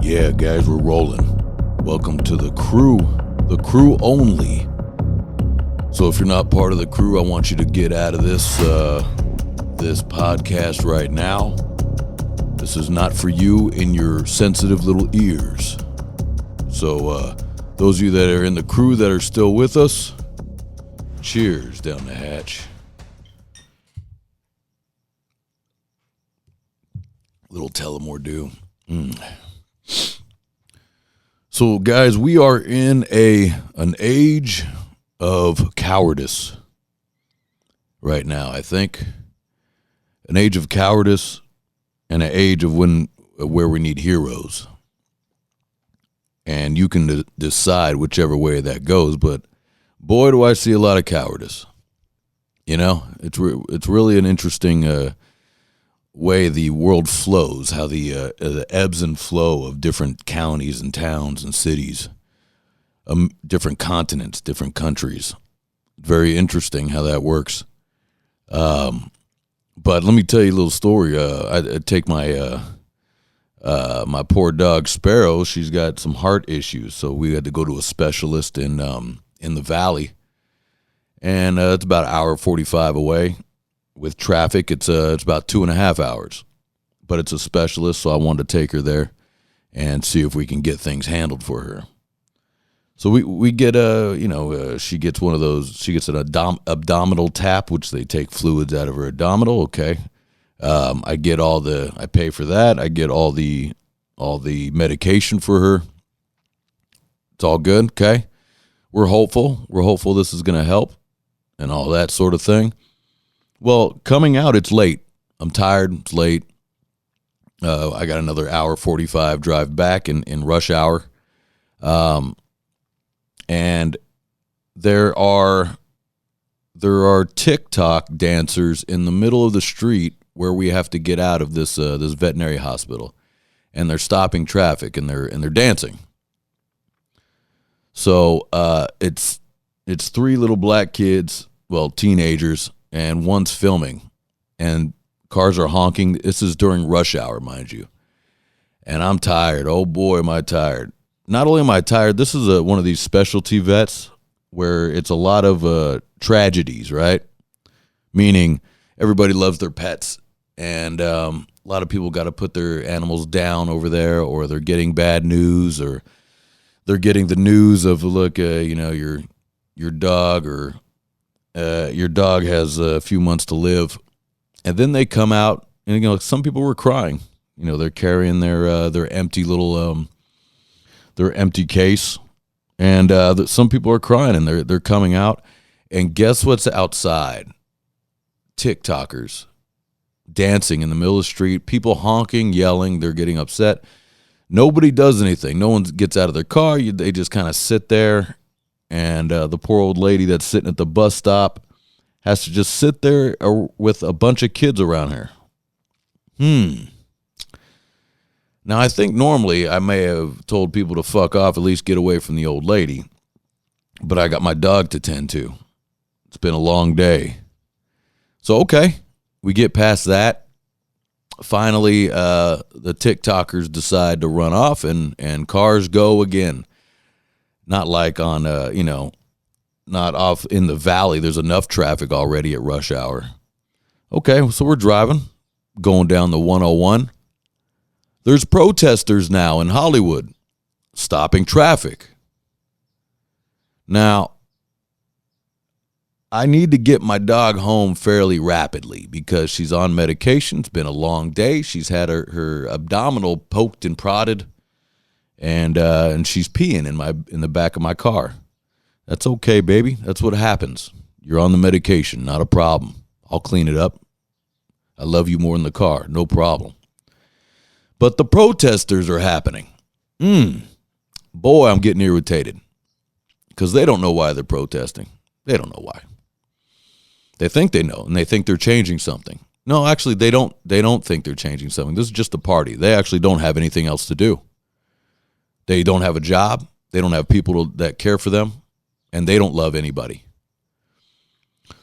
Yeah, guys, we're rolling. Welcome to the crew only. So if you're not part of the crew, I want you to get out of this podcast right now. This is not for you in your sensitive little ears. So those of you that are in the crew that are still with us, cheers down the hatch. Little Tullamore Dew. So, guys, we are in an age of cowardice right now, I think. An age of cowardice and an age of where we need heroes. And you can decide whichever way that goes, but boy, do I see a lot of cowardice. You know, it's really an interesting way the world flows, how the ebbs and flow of different counties and towns and cities, different continents, different countries. Very interesting how that works. But let me tell you a little story. I take my my poor dog Sparrow. She's got some heart issues, so we had to go to a specialist in the valley, and it's about an hour 45 away. With traffic, it's about 2.5 hours, but it's a specialist, so I wanted to take her there and see if we can get things handled for her. So we get she gets one of those. She gets an abdominal tap, which they take fluids out of her abdominal. Okay, I pay for that. I get all the medication for her. It's all good. Okay, we're hopeful. We're hopeful this is going to help and all that sort of thing. Well, coming out, it's late. I'm tired. It's late. I got another hour 45 drive back in rush hour. And there are TikTok dancers in the middle of the street where we have to get out of this veterinary hospital, and they're stopping traffic and they're dancing. So it's three little black kids, well, teenagers. And one's filming, and cars are honking. This is during rush hour, mind you. And I'm tired. Oh, boy, am I tired. Not only am I tired, this is one of these specialty vets where it's a lot of tragedies, right? Meaning everybody loves their pets, and a lot of people got to put their animals down over there, or they're getting bad news, or they're getting the news of, look, your dog or your dog has a few months to live, and then they come out, and some people were crying. They're carrying their empty little their empty case, and some people are crying, and they're coming out, and guess what's outside? TikTokers dancing in the middle of the street, people honking, yelling, they're getting upset. Nobody does anything. No one gets out of their car. They just kind of sit there. And the poor old lady that's sitting at the bus stop has to just sit there with a bunch of kids around her. Now, I think normally I may have told people to fuck off, at least get away from the old lady. But I got my dog to tend to. It's been a long day. So, okay, we get past that. Finally, the TikTokers decide to run off, and cars go again. Not like on, not off in the valley. There's enough traffic already at rush hour. Okay, so we're driving, going down the 101. There's protesters now in Hollywood stopping traffic. Now, I need to get my dog home fairly rapidly because she's on medication. It's been a long day. She's had her abdominal poked and prodded. And she's peeing in the back of my car. That's okay, baby. That's what happens. You're on the medication, not a problem. I'll clean it up. I love you more in the car, no problem. But the protesters are happening. Boy, I'm getting irritated because they don't know why they're protesting. They don't know why. They think they know, and they think they're changing something. No, actually, they don't think they're changing something. This is just a party. They actually don't have anything else to do. They don't have a job. They don't have people that care for them, and they don't love anybody.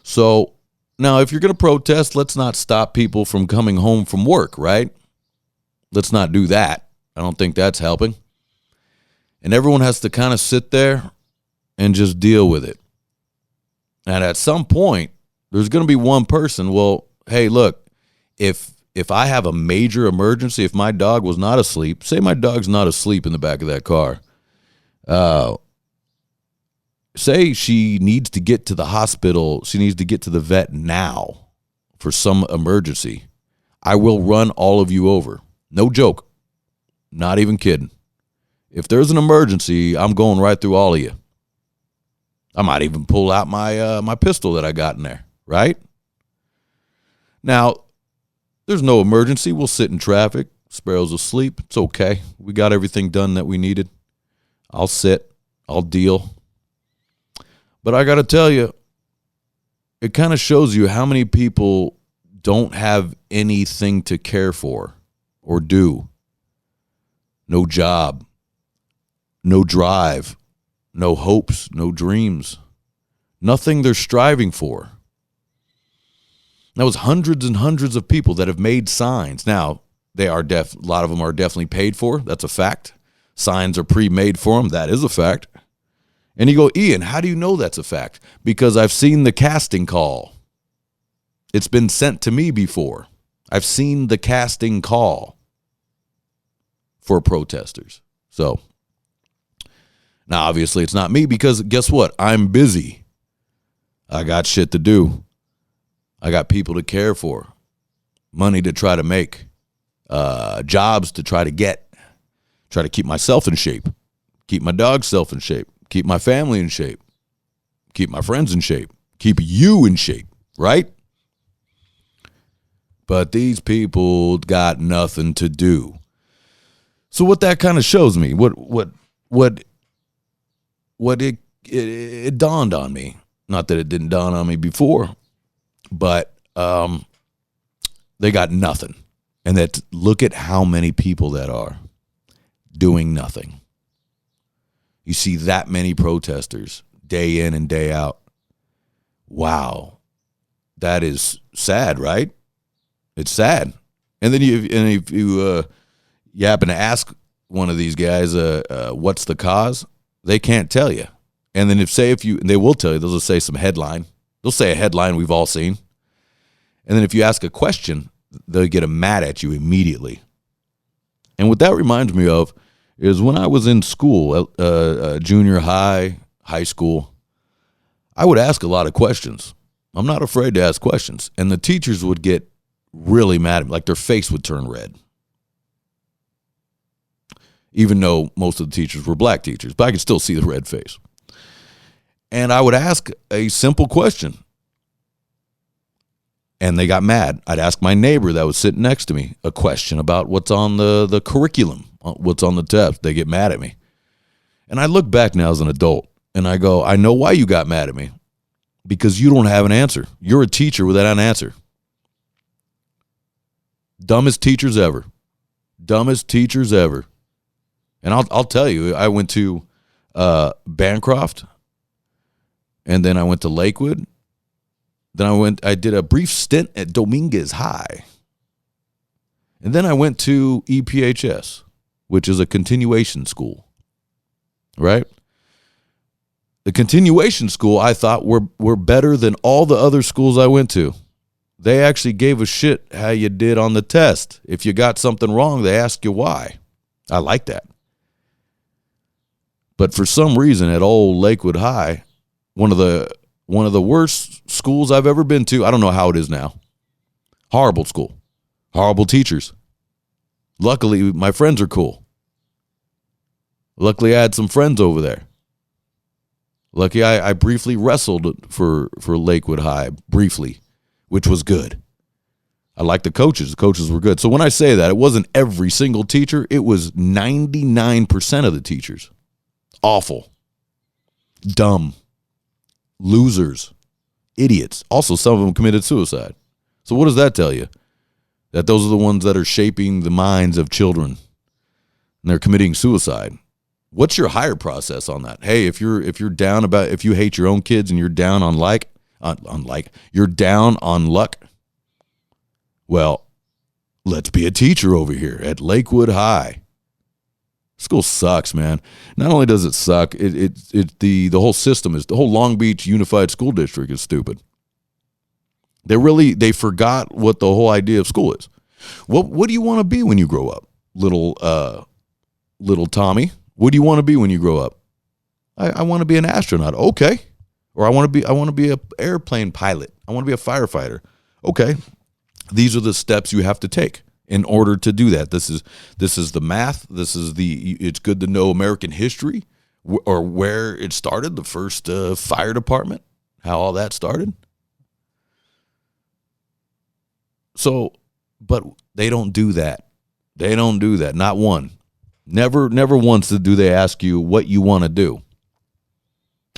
So now if you're going to protest, let's not stop people from coming home from work, right? Let's not do that. I don't think that's helping. And everyone has to kind of sit there and just deal with it. And at some point, there's going to be one person, well, hey, look, if I have a major emergency, if my dog was not asleep, say my dog's not asleep in the back of that car, say she needs to get to the hospital, she needs to get to the vet now for some emergency, I will run all of you over. No joke. Not even kidding. If there's an emergency, I'm going right through all of you. I might even pull out my pistol that I got in there, right? Now, there's no emergency. We'll sit in traffic. Sparrow's asleep. It's okay. We got everything done that we needed. I'll sit. I'll deal. But I got to tell you, it kind of shows you how many people don't have anything to care for or do. No job, no drive, no hopes, no dreams, nothing they're striving for. That was hundreds and hundreds of people that have made signs. Now, they are a lot of them are definitely paid for. That's a fact. Signs are pre-made for them. That is a fact. And you go, Ian, how do you know that's a fact? Because I've seen the casting call. It's been sent to me before. I've seen the casting call for protesters. So, now obviously it's not me because guess what? I'm busy. I got shit to do. I got people to care for, money to try to make, jobs to try to get, try to keep myself in shape, keep my dog's self in shape, keep my family in shape, keep my friends in shape, keep you in shape, right? But these people got nothing to do. So what that kind of shows me, what it dawned on me, not that it didn't dawn on me before, but they got nothing. And that look at how many people that are doing nothing. You see that many protesters day in and day out. Wow. That is sad, right? It's sad. And then if you happen to ask one of these guys, what's the cause? They can't tell you. And then they will tell you, they'll just say some headline. They'll say a headline we've all seen. And then if you ask a question, they'll get mad at you immediately. And what that reminds me of is when I was in school, junior high, high school, I would ask a lot of questions. I'm not afraid to ask questions. And the teachers would get really mad at me, like their face would turn red. Even though most of the teachers were black teachers, but I could still see the red face. And I would ask a simple question. And they got mad. I'd ask my neighbor that was sitting next to me a question about what's on the curriculum, what's on the test. They get mad at me. And I look back now as an adult, and I go, I know why you got mad at me. Because you don't have an answer. You're a teacher without an answer. Dumbest teachers ever. Dumbest teachers ever. And I'll tell you, I went to Bancroft, and then I went to Lakewood. Then I did a brief stint at Dominguez High. And then I went to EPHS, which is a continuation school, right? The continuation school I thought were better than all the other schools I went to. They actually gave a shit how you did on the test. If you got something wrong, they ask you why. I like that. But for some reason at old Lakewood High, one of the worst schools I've ever been to. I don't know how it is now. Horrible school. Horrible teachers. Luckily, my friends are cool. Luckily, I had some friends over there. Lucky I briefly wrestled for Lakewood High, briefly, which was good. I liked the coaches. The coaches were good. So when I say that, it wasn't every single teacher. It was 99% of the teachers. Awful. Dumb. Losers, idiots. Also, some of them committed suicide. So what does that tell you? That those are the ones that are shaping the minds of children, and they're committing suicide. What's your higher process on that? Hey, if you're down about, if you hate your own kids and you're down on you're down on luck. Well, let's be a teacher over here at Lakewood High. School sucks, man. Not only does it suck, the whole system is, the whole Long Beach Unified School District is stupid. They forgot what the whole idea of school is. What do you want to be when you grow up, little Tommy? What do you want to be when you grow up? I want to be an astronaut. Okay. Or I want to be an airplane pilot. I want to be a firefighter. Okay. These are the steps you have to take in order to do that. This is the math. It's good to know American history or where it started, the first fire department, how all that started. So, but they don't do that. They don't do that. Not one. Never once do they ask you what you want to do.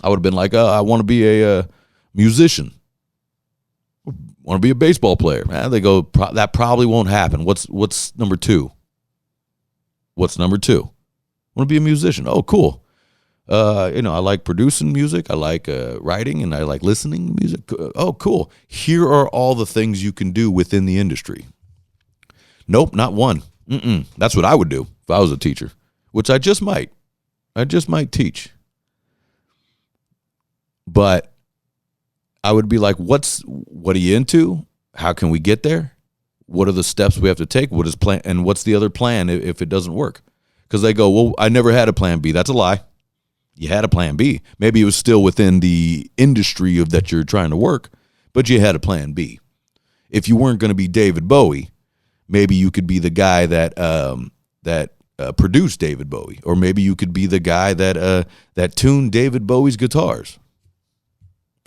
I would have been like, I want to be a musician. Want to be a baseball player. They go, that probably won't happen. What's number two? What's number two? Want to be a musician. Oh, cool. I like producing music. I like writing, and I like listening to music. Oh, cool. Here are all the things you can do within the industry. Nope, not one. That's what I would do if I was a teacher, which I just might. I just might teach. But I would be like, what are you into? How can we get there? What are the steps we have to take? What is plan? And what's the other plan if it doesn't work? Because they go, well, I never had a plan B. That's a lie. You had a plan B. Maybe it was still within the industry of that you're trying to work, but you had a plan B. If you weren't going to be David Bowie, maybe you could be the guy that produced David Bowie, or maybe you could be the guy that tuned David Bowie's guitars.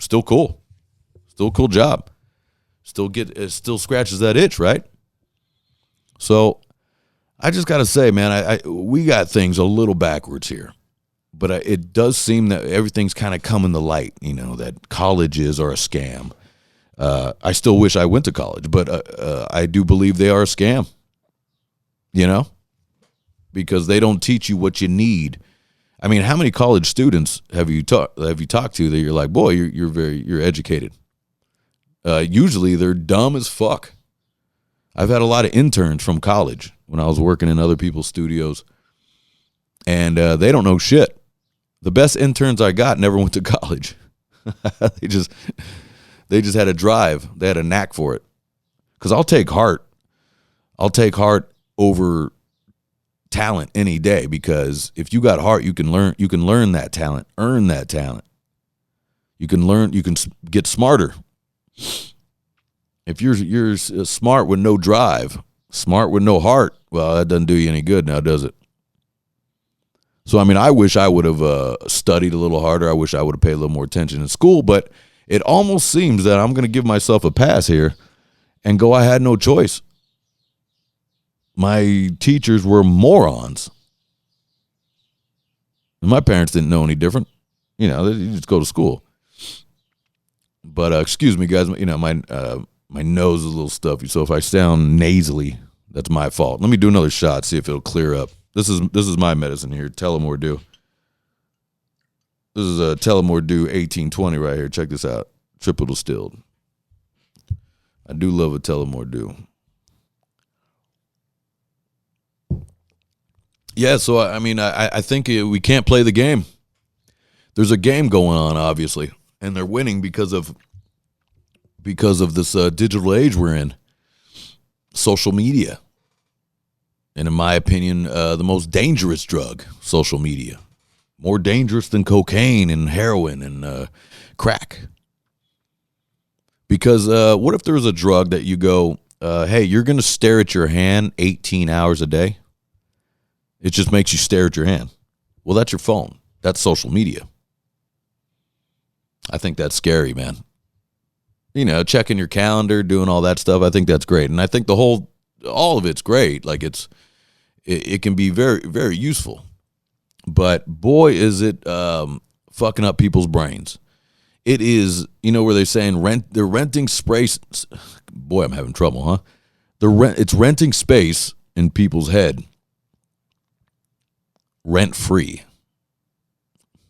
Still cool. Still a cool job. Still scratches that itch, right? So I just got to say, man, we got things a little backwards here. But it does seem that everything's kind of coming to light, that colleges are a scam. I still wish I went to college, but I do believe they are a scam, because they don't teach you what you need. I mean, how many college students have you talked to that you're like, boy, you're educated? Usually they're dumb as fuck. I've had a lot of interns from college when I was working in other people's studios, and they don't know shit. The best interns I got never went to college. They just had a drive. They had a knack for it. Because I'll take heart over talent any day, because if you got heart, you can learn that talent, earn that talent. You can get smarter. If you're smart with no drive, smart with no heart, well, that doesn't do you any good now, does it? So, I mean, I wish I would have studied a little harder. I wish I would have paid a little more attention in school, but it almost seems that I'm going to give myself a pass here and go, I had no choice. My teachers were morons. And my parents didn't know any different. They just go to school. But excuse me, guys, my nose is a little stuffy, so if I sound nasally, that's my fault. Let me do another shot, see if it'll clear up. This is my medicine here, Tullamore Dew. This is a Tullamore Dew 1820 right here. Check this out. Triple distilled. I do love a Tullamore Dew. Yeah, so I mean, I think we can't play the game. There's a game going on, obviously, and they're winning because of this digital age we're in. Social media. And in my opinion, the most dangerous drug, social media. More dangerous than cocaine and heroin and crack. Because what if there was a drug that you go, hey, you're going to stare at your hand 18 hours a day? It just makes you stare at your hand. Well, that's your phone. That's social media. I think that's scary, man. Checking your calendar, doing all that stuff, I think that's great. And I think all of it's great. Like it can be very, very useful. But boy, is it fucking up people's brains. It is, where they're saying they're renting space. Boy, I'm having trouble, huh? It's renting space in people's head. Rent free.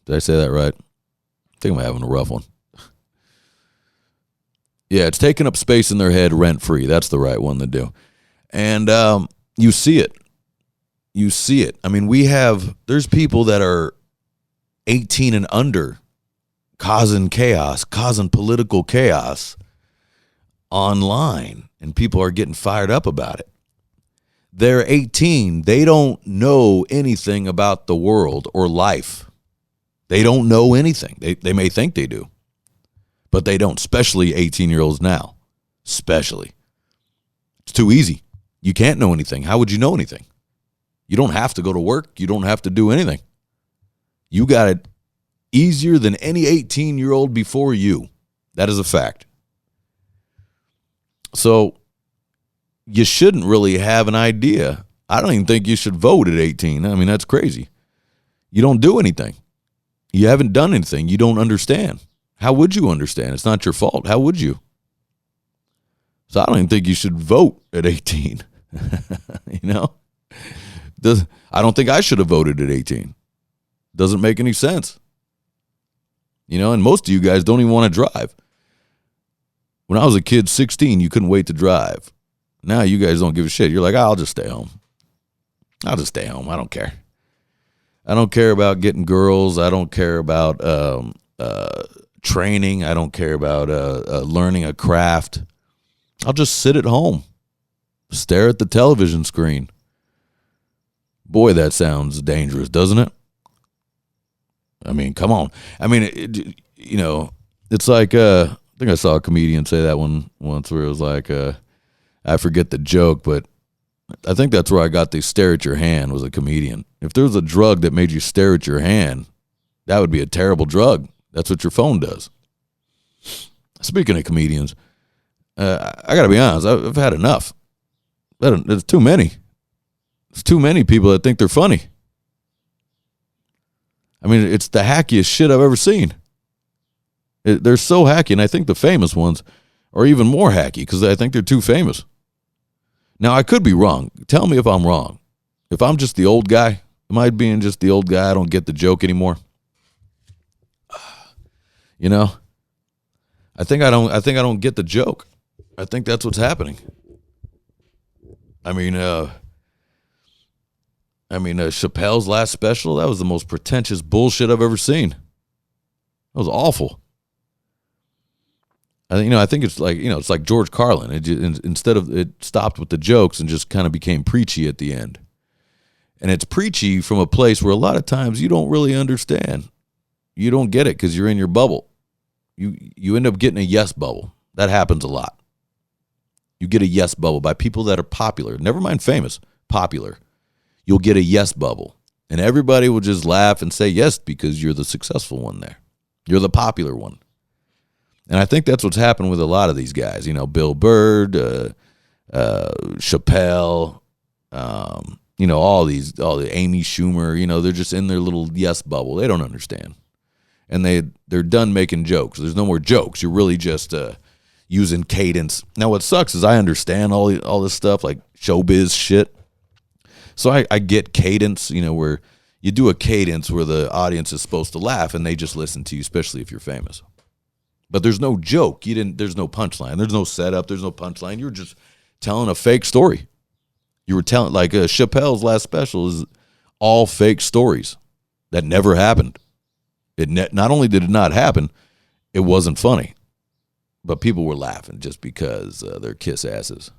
Did I say that right? I think I'm having a rough one. Yeah, it's taking up space in their head rent free. That's the right one to do. And you see it. you see it. I mean, there's people that are 18 and under causing chaos, causing political chaos online, and people are getting fired up about it. They're 18. They don't know anything about the world or life. They don't know anything. They may think they do, but they don't, especially 18-year-olds now. Especially. It's too easy. You can't know anything. How would you know anything? You don't have to go to work. You don't have to do anything. You got it easier than any 18-year-old before you. That is a fact. So you shouldn't really have an idea. I don't even think you should vote at 18. I mean, that's crazy. You don't do anything. You haven't done anything. You don't understand. How would you understand? It's not your fault. How would you? So I don't even think you should vote at 18. You know? I don't think I should have voted at 18. Doesn't make any sense. You know, and most of you guys don't even want to drive. When I was a kid, 16, you couldn't wait to drive. Now you guys don't give a shit. You're like, I'll just stay home. I'll just stay home. I don't care. I don't care about getting girls. I don't care about training. I don't care about learning a craft. I'll just sit at home, stare at the television screen. Boy, that sounds dangerous, doesn't it? I mean, come on. I mean, it's like, I think I saw a comedian say that one once where it was like, I forget the joke, but I think that's where I got the stare at your hand was a comedian. If there was a drug that made you stare at your hand, that would be a terrible drug. That's what your phone does. Speaking of comedians, I got to be honest, I've had enough. There's too many. There's too many people that think they're funny. I mean, it's the hackiest shit I've ever seen. They're so hacky, and I think the famous ones are even more hacky because I think they're too famous. Now, I could be wrong. Tell me if I'm wrong. If I'm just the old guy, am I being just the old guy? I don't get the joke anymore. You know, I think I don't get the joke. I think that's what's happening. I mean, Chappelle's last special, that was the most pretentious bullshit I've ever seen. That was awful. I think it's like George Carlin. Instead of it stopped with the jokes and just kind of became preachy at the end. And it's preachy from a place where a lot of times you don't really understand. You don't get it because you're in your bubble. You end up getting a yes bubble. That happens a lot. You get a yes bubble by people that are popular. Never mind famous, popular. You'll get a yes bubble. And everybody will just laugh and say yes because you're the successful one there. You're the popular one. And I think that's what's happened with a lot of these guys. Bill Burr, Chappelle, all the Amy Schumer, they're just in their little yes bubble. They don't understand. And they're done making jokes. There's no more jokes. You're really just using cadence. Now, what sucks is I understand all this stuff, like showbiz shit. So I get cadence, where you do a cadence where the audience is supposed to laugh and they just listen to you, especially if you're famous. But there's no joke. There's no punchline. There's no setup. There's no punchline. You're just telling a fake story. You were telling, like Chappelle's last special is all fake stories that never happened. Not only did it not happen, it wasn't funny. But people were laughing just because they're kiss asses.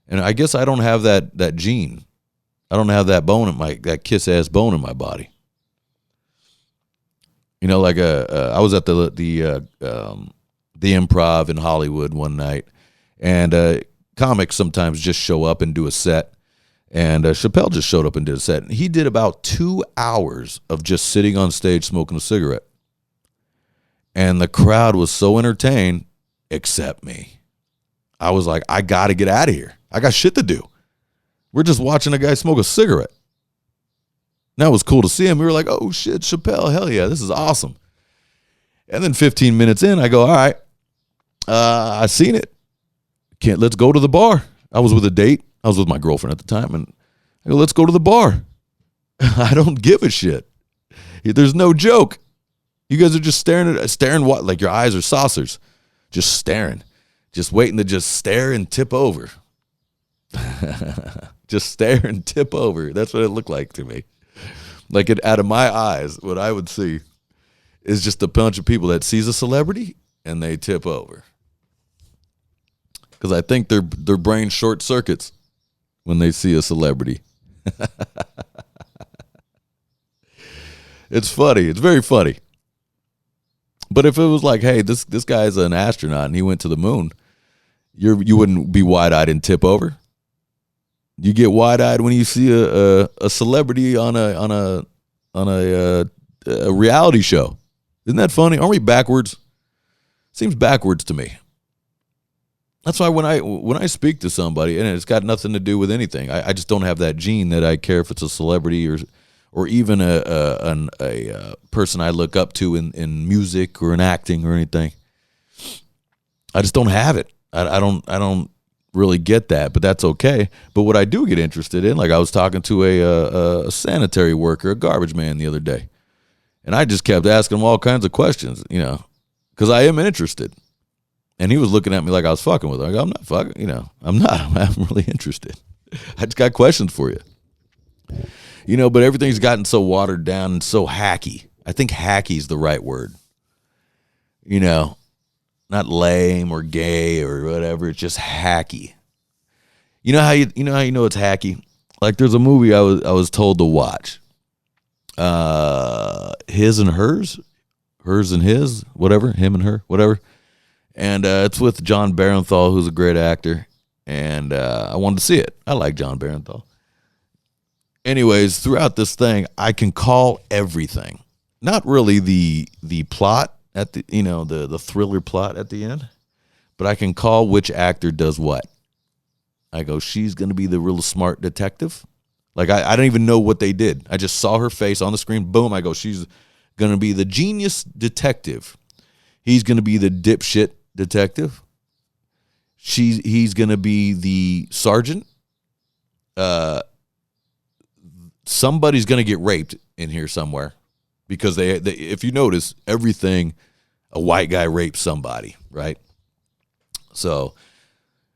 And I guess I don't have that gene. I don't have that that kiss ass bone in my body. I was at the Improv in Hollywood one night, and comics sometimes just show up and do a set. And Chappelle just showed up and did a set. And he did about 2 hours of just sitting on stage smoking a cigarette. And the crowd was so entertained, except me. I was like, I got to get out of here. I got shit to do. We're just watching a guy smoke a cigarette. That was cool to see him. We were like, oh, shit, Chappelle, hell yeah, this is awesome. And then 15 minutes in, I go, all right, I seen it. Let's go to the bar. I was with a date. I was with my girlfriend at the time, and I go, let's go to the bar. I don't give a shit. There's no joke. You guys are just staring what? Like your eyes are saucers. Just staring. Just waiting to just stare and tip over. Just stare and tip over. That's what it looked like to me. Like out of my eyes, what I would see is just a bunch of people that sees a celebrity and they tip over. Because I think their brain short circuits when they see a celebrity. It's funny. It's very funny. But if it was like, hey, this guy's an astronaut and he went to the moon, you wouldn't be wide-eyed and tip over. You get wide-eyed when you see a celebrity on a reality show. Isn't that funny? Aren't we backwards? Seems backwards to me. That's why when I speak to somebody, and it's got nothing to do with anything, I just don't have that gene that I care if it's a celebrity or even a person I look up to in music or in acting or anything. I just don't have it. I don't really get that, but that's okay. But what I do get interested in, like I was talking to a sanitary worker, a garbage man the other day, and I just kept asking him all kinds of questions, because I am interested. And he was looking at me like I was fucking with him. I go, I'm not fucking, I'm not. I'm really interested. I just got questions for you. But everything's gotten so watered down and so hacky. I think hacky is the right word. Not lame or gay or whatever. It's just hacky. You know how you know it's hacky? Like there's a movie I was told to watch. His and Hers, Hers and His, whatever, him and her, whatever. And it's with John Barenthal, who's a great actor. And I wanted to see it. I like John Barenthal. Anyways, throughout this thing, I can call everything. Not really the plot at the the thriller plot at the end, but I can call which actor does what. I go, she's going to be the real smart detective. Like I don't even know what they did. I just saw her face on the screen. Boom. I go, she's going to be the genius detective. He's going to be the dipshit detective. He's going to be the sergeant. Somebody's going to get raped in here somewhere because they if you notice, everything, a white guy rapes somebody, right? So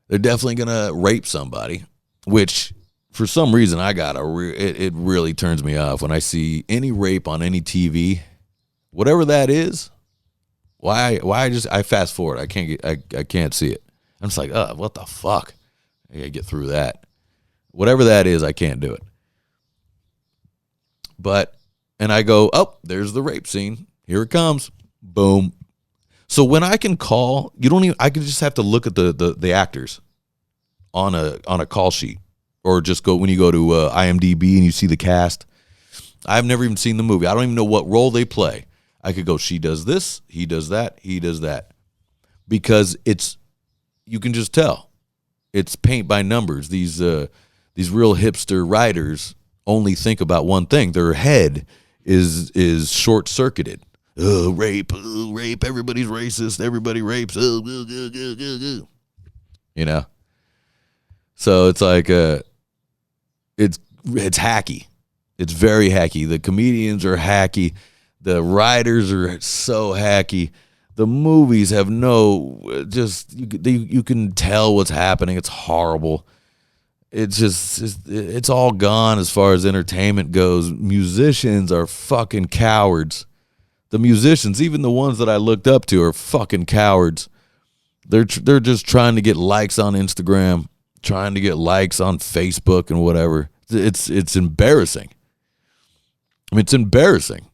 they're definitely going to rape somebody, which for some reason it really turns me off when I see any rape on any TV, whatever that is. Why I fast forward. I can't see it. I'm just like, what the fuck? I gotta get through that. Whatever that is, I can't do it. And I go, there's the rape scene. Here it comes. Boom. So when I can call, I can just have to look at the actors on a call sheet, or just go when you go to IMDb and you see the cast. I've never even seen the movie. I don't even know what role they play. I could go, she does this, he does that, he does that. Because you can just tell. It's paint by numbers. These real hipster writers only think about one thing. Their head is short-circuited. Rape, everybody's racist, everybody rapes. So it's like it's hacky. It's very hacky. The comedians are hacky. The writers are so hacky. The movies have you can tell what's happening. It's horrible. It's all gone as far as entertainment goes. Musicians are fucking cowards. The musicians, even the ones that I looked up to, are fucking cowards. They're just trying to get likes on Instagram, trying to get likes on Facebook and whatever. It's embarrassing. I mean, it's embarrassing.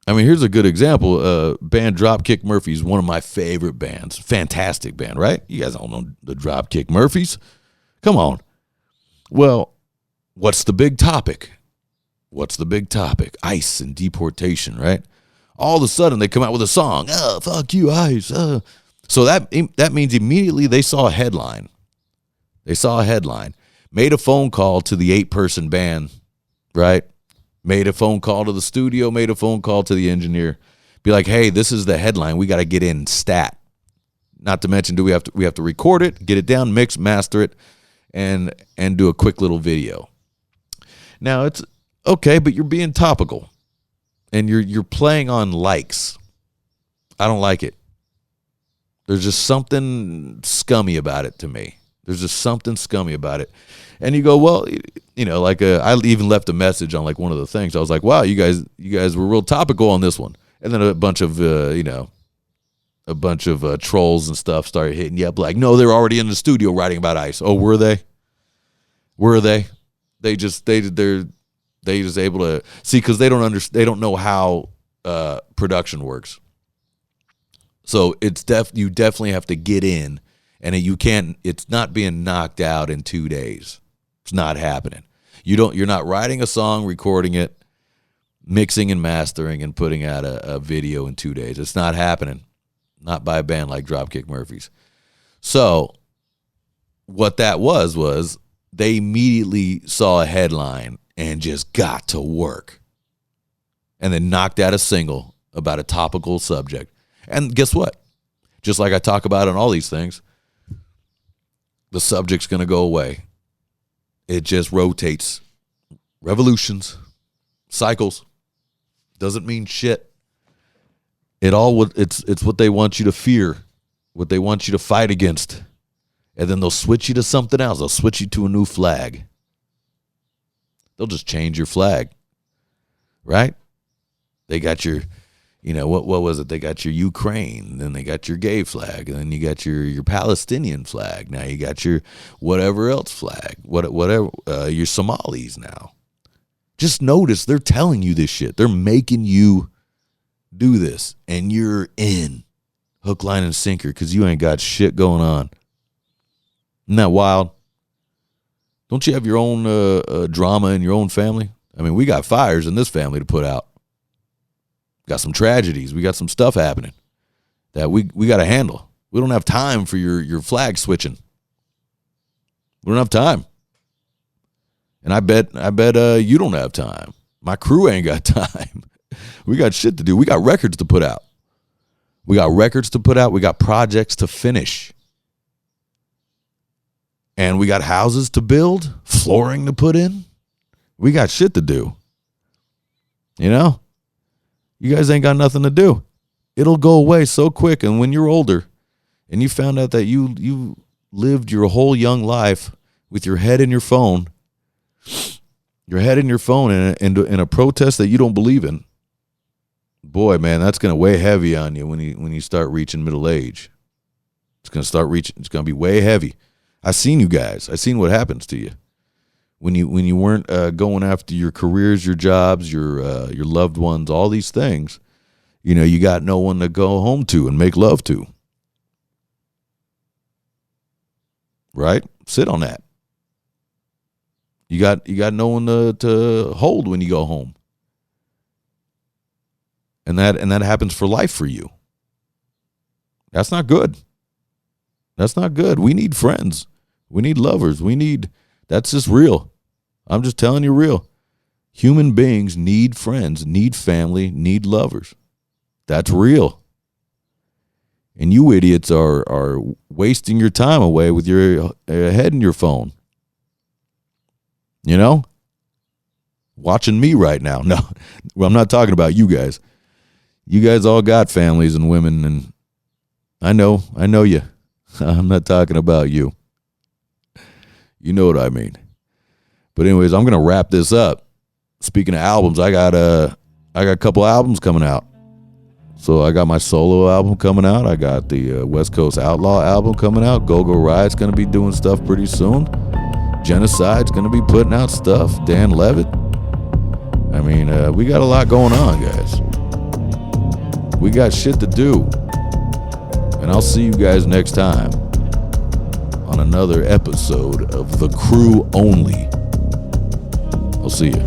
I mean, here's a good example. Band Dropkick Murphys, one of my favorite bands. Fantastic band, right? You guys all know the Dropkick Murphys. Come on. Well, what's the big topic? ICE and deportation, right? All of a sudden, they come out with a song. Oh, fuck you, ICE. So that means immediately they saw a headline. Made a phone call to the 8-person band, right? Made a phone call to the studio, made a phone call to the engineer. Be like, hey, this is the headline. We got to get in stat. Not to mention, we have to record it, get it down, mix, master it, and do a quick little video. Now it's okay, but you're being topical. And you're playing on likes. I don't like it. There's just something scummy about it to me. There's just something scummy about it. And you go, well, like I even left a message on like one of the things. I was like, wow, you guys were real topical on this one. And then a bunch of trolls and stuff started hitting you up like, no, they're already in the studio writing about ICE. Oh, were they? Were they? They're just able to see, because they don't know how production works. So you definitely have to get in, and it's not being knocked out in 2 days. It's not happening. You're not writing a song, recording it, mixing and mastering, and putting out a video in 2 days. It's not happening. Not by a band like Dropkick Murphys. So what that was they immediately saw a headline and just got to work. And then knocked out a single about a topical subject. And guess what? Just like I talk about on all these things, the subject's going to go away. It just rotates. Revolutions, cycles. Doesn't mean shit. It's what they want you to fear, what they want you to fight against. And then they'll switch you to something else. They'll switch you to a new flag. They'll just change your flag. Right? They got your, what was it? They got your Ukraine, then they got your gay flag, and then you got your Palestinian flag. Now you got your whatever else flag, whatever, your Somalis now. Just notice they're telling you this shit. They're making you do this, and you're in hook, line, and sinker because you ain't got shit going on. Isn't that wild? Don't you have your own drama in your own family? I mean, we got fires in this family to put out. Got some tragedies. We got some stuff happening that we got to handle. We don't have time for your flag switching. We don't have time. And I bet you don't have time. My crew ain't got time. We got shit to do. We got records to put out. We got projects to finish. And we got houses to build, flooring to put in. We got shit to do. You guys ain't got nothing to do. It'll go away so quick. And when you're older and you found out that you lived your whole young life with your head in your phone, in a protest that you don't believe in, boy, man, that's going to weigh heavy on you when you start reaching middle age. It's going to be way heavy. I seen you guys. I seen what happens to you when you weren't going after your careers, your jobs, your loved ones, all these things. You got no one to go home to and make love to. Right? Sit on that. You got no one to hold when you go home. And that happens for life for you. That's not good. That's not good. We need friends. We need lovers. That's just real. I'm just telling you real. Human beings need friends, need family, need lovers. That's real. And you idiots are wasting your time away with your head in your phone. Watching me right now. No, well, I'm not talking about you guys. You guys all got families and women, and I know you. I'm not talking about you. You know what I mean. But anyways, I'm gonna wrap this up. Speaking of albums, I got a couple albums coming out. So I got my solo album coming out. I got the West Coast Outlaw album coming out. Go Go Riot's gonna be doing stuff pretty soon. Genocide's gonna be putting out stuff. Dan Levitt. I mean, we got a lot going on, guys. We got shit to do. And I'll see you guys next time on another episode of The Crew Only. I'll see you.